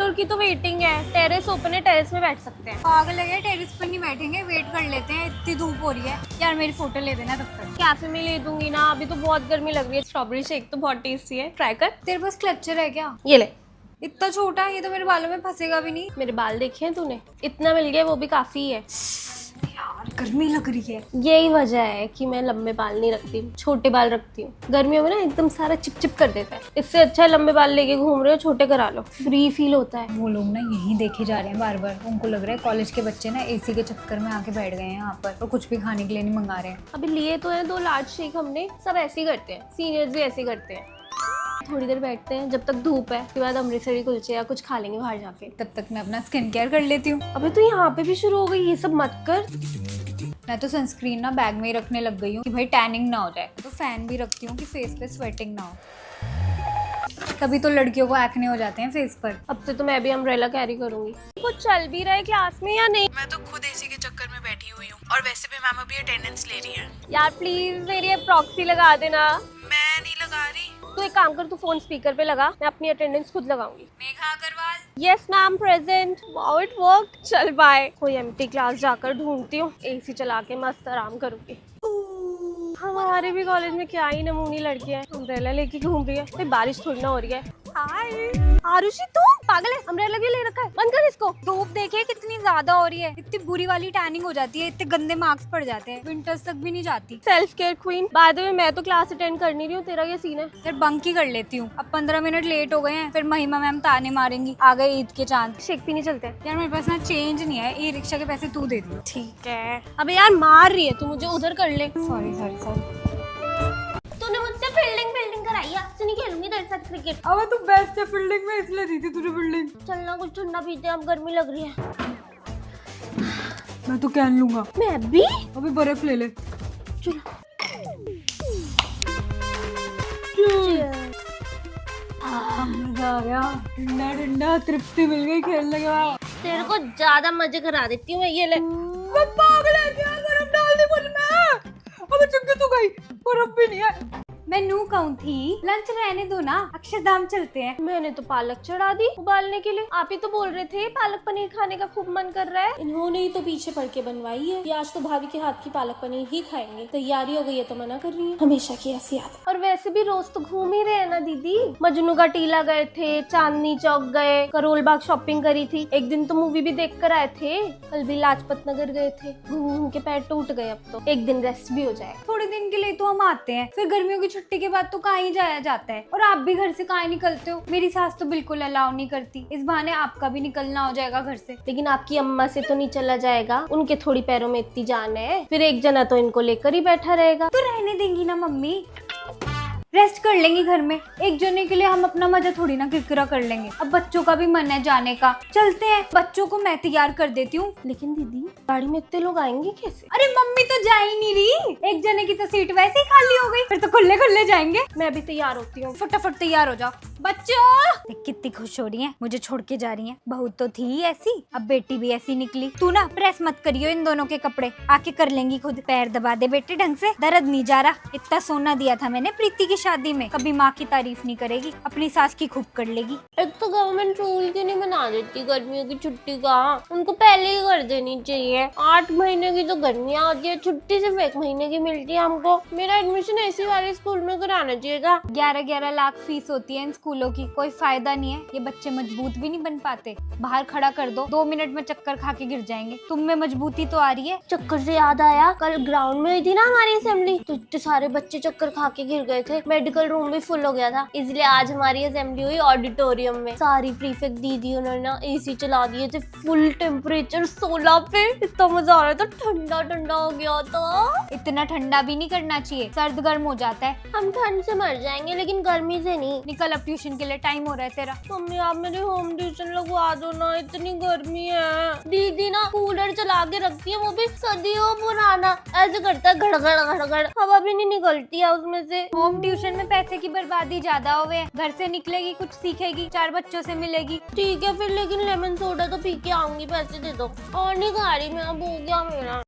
Indoor की तो waiting है, टेरेस ओपन है, टेरेस में बैठ सकते हैं। पागल है, टेरेस पर नहीं बैठेंगे, वेट कर लेते हैं, इतनी धूप हो रही है। यार मेरी फोटो ले देना तब तक। कैफे में ले दूंगी ना, अभी तो बहुत गर्मी लग रही है। स्ट्रॉबेरी शेक तो बहुत टेस्टी है, ट्राई कर। तेरे पास क्लचर है क्या? ये ले। इतना छोटा, ये तो मेरे बालों में फंसेगा भी नहीं। मेरे बाल देखे हैं तूने, इतना मिल गया वो भी काफी है। यार गर्मी लग रही है। यही वजह है कि मैं लंबे बाल नहीं रखती, छोटे बाल रखती हूँ। गर्मियों में ना एकदम सारा चिप चिप कर देता है, इससे अच्छा लंबे बाल लेके घूम रहे हो, छोटे करा लो, फ्री फील होता है। वो लोग ना यही देखे जा रहे हैं बार बार, उनको लग रहा है कॉलेज के बच्चे ना एसी के चक्कर में आके बैठ गए हैं यहाँ पर और कुछ भी खाने के लिए नहीं मंगा रहे हैं। अभी लिए तो है 2 लार्ज शेक हमने, सब ऐसे ही करते हैं, सीनियर्स भी ऐसे ही करते हैं। थोड़ी देर बैठते हैं जब तक धूप है, उसके बाद अमृतसरी कुलचे या कुछ खा लेंगे बाहर जाके। तब तक मैं अपना स्किन केयर कर लेती हूँ। अबे तो यहाँ पे भी शुरू हो गई, ये सब मत कर। मैं तो सनस्क्रीन ना बैग में ही रखने लग गई हूँ कि भाई टैनिंग ना हो जाए। तो फैन भी रखती हूँ कि फेस पे स्वेटिंग ना हो। तभी तो लड़कियों को एक्ने हो जाते हैं फेस पर। अब से तो मैं भी अम्ब्रेला कैरी करूंगी। कुछ चल भी रहा है क्लास में या नहीं? मैं तो खुद एसी के चक्कर में बैठी हुई हूँ और वैसे भी मैम अभी अटेंडेंस ले रही है। यार प्लीज मेरी प्रॉक्सी लगा देना। मैं नहीं लगा रही। तू एक काम कर, तू फोन स्पीकर पे लगा, मैं अपनी अटेंडेंस खुद लगाऊंगी। Megha Agarwal. Yes ma'am present. Wow it work. चल बाय। कोई एम्प्टी क्लास जाकर ढूंढती हूँ, एसी चला के मस्त आराम करूंगी। हमारे भी कॉलेज में क्या ही नमूनी लड़कियां हैं, अम्ब्रेला लेके घूम रही है। कोई बारिश थोड़ी ना हो रही है। हाय आरुषि, तू पागल है, अम्ब्रेला क्यों ले रखा है? बंद कर इसको। धूप देखिए कितनी ज्यादा हो रही है, इतनी बुरी वाली टैनिंग हो जाती है, इतने गंदे मार्क्स पड़ जाते हैं, विंटर्स तक भी नहीं जाती। Self care queen. By the way मैं तो क्लास अटेंड कर नहीं रही हूँ, तेरा क्या सीन है? फिर बंक ही कर लेती हूँ। अब 15 मिनट लेट हो गए हैं, फिर महिमा मैम ताने मारेंगी, आ गए ईद के चांद। शेक पीने चलते हैं। यार मेरे पास ना चेंज नहीं है, ई रिक्शा के पैसे तू दे दी। ठीक है। अबे यार मार रही है तू मुझे, उधर कर ले। Sorry sorry sorry. तूने मुझसे फील्डिंग कराई है, आज से नहीं खेलूंगी तेरे साथ क्रिकेट। अब तू बेस्ट है फील्डिंग में, इसलिए दी थी तुझे फील्डिंग। चलना कुछ ठंडा पीते हैं, अब गर्मी लग रही है। मैं तो कैन लूंगा। मैं भी। अभी बर्फ ले ले। चलो। मजा आ गया, ठंडा ठंडा तृप्ति मिल गई खेलने के बाद। तेरे को ज्यादा मजे करा देती हूँ मैं, ये ले। मैं पागल है क्या, बर्फ डाल दी मुझ में। अबे चुप तो गई, बर्फ भी नहीं है। मैं नू कहूँ थी लंच रहने दो ना, अक्षरधाम चलते हैं। मैंने तो पालक चढ़ा दी उबालने के लिए, आप ही तो बोल रहे थे पालक पनीर खाने का खूब मन कर रहा है। इन्होंने ही तो पीछे पड़ के बनवाई है कि आज तो भाभी के हाथ की पालक पनीर ही खाएंगे। तैयारी हो गई है तो मना कर रही है, हमेशा की ऐसी आदत। और वैसे भी रोज तो घूम ही रहे हैं ना दीदी। मजनू का टीला गए थे, चांदनी चौक गए, करोल बाग शॉपिंग करी थी, एक दिन तो मूवी भी देख कर आए थे, कल भी लाजपत नगर गए थे। घूम घूम के पैर टूट गए, अब तो एक दिन रेस्ट भी हो जाए। थोड़े दिन के लिए तो हम आते हैं, फिर गर्मियों की छुट्टी के बाद तो कहीं जाया जाता है। और आप भी घर से कहीं निकलते हो? मेरी सास तो बिल्कुल अलाउ नहीं करती। इस बहाने आपका भी निकलना हो जाएगा घर से। लेकिन आपकी अम्मा से तो नहीं चला जाएगा, उनके थोड़ी पैरों में इतनी जान है, फिर एक जना तो इनको लेकर ही बैठा रहेगा। तो रहने देंगी ना मम्मी, रेस्ट कर लेंगी घर में। एक जने के लिए हम अपना मजा थोड़ी ना किरकिरा कर लेंगे। अब बच्चों का भी मन है जाने का, चलते हैं। बच्चों को मैं तैयार कर देती हूँ। लेकिन दीदी गाड़ी में इतने लोग आएंगे कैसे? अरे मम्मी तो जा ही नहीं रही, एक जने की तो सीट वैसे ही खाली हो गई, फिर तो खुले खुले जाएंगे। मैं भी तैयार होती हूँ। फटाफट तैयार हो जाओ बच्चों। कितनी खुश हो रही हैं, मुझे छोड़ के जा रही हैं। बहू तो थी ही ऐसी, अब बेटी भी ऐसी निकली। तू ना प्रेस मत करियो इन दोनों के कपड़े, आके कर लेंगी खुद। पैर दबा दे बेटे ढंग से, दर्द नहीं जा रहा। इतना सोना दिया था मैंने प्रीति की शादी में, कभी माँ की तारीफ नहीं करेगी, अपनी सास की खूब कर लेगी। एक तो गवर्नमेंट रूल क्यों नहीं बना देती गर्मियों की छुट्टी का? उनको पहले ही कर देनी चाहिए। 8 महीने की तो गर्मियाँ होती है, छुट्टी सिर्फ 1 महीने की मिलती है हमको। मेरा एडमिशन ऐसी वाले स्कूल में कराना चाहिए था। 11-11 लाख फीस होती है इन स्कूलों की, कोई फायदा नहीं है। ये बच्चे मजबूत भी नहीं बन पाते। बाहर खड़ा कर दो, 2 मिनट में चक्कर खा के गिर जाएंगे। तुम में मजबूती तो आ रही है। चक्कर से याद आया, कल ग्राउंड में हुई थी ना हमारी असेंबली, तो इतने सारे बच्चे चक्कर खा के गिर गए थे। मेडिकल रूम भी फुल हो गया था, इसलिए आज हमारी असेंबली हुई ऑडिटोरियम में। सारी प्रीफेक्ट दीदी उन्होंने ना एसी चला दिए थे, फुल टेम्परेचर 16 पे। इतना मजा आ रहा था, ठंडा ठंडा हो गया था। इतना ठंडा भी नहीं करना चाहिए, सर्द गर्म हो जाता है। हम ठंड से मर जाएंगे लेकिन गर्मी से नहीं। निकल अब ट्यूशन के लिए टाइम हो रहा है तेरा। मम्मी आप मेरी होम ट्यूशन लगवा दो ना, इतनी गर्मी है। दीदी ना कूलर चला के रखती है, वो भी सदियों पुराना, ऐसे करता है घड़ घड़, हवा भी नहीं निकलती है उसमें से। होम ट्यूशन में पैसे की बर्बादी ज्यादा हुए है। घर से निकलेगी, कुछ सीखेगी, 4 बच्चों से मिलेगी। ठीक है फिर, लेकिन लेमन सोडा तो पी के आऊंगी, पैसे दे दो। और नहीं खा रही मैं, अब हो गया मेरा।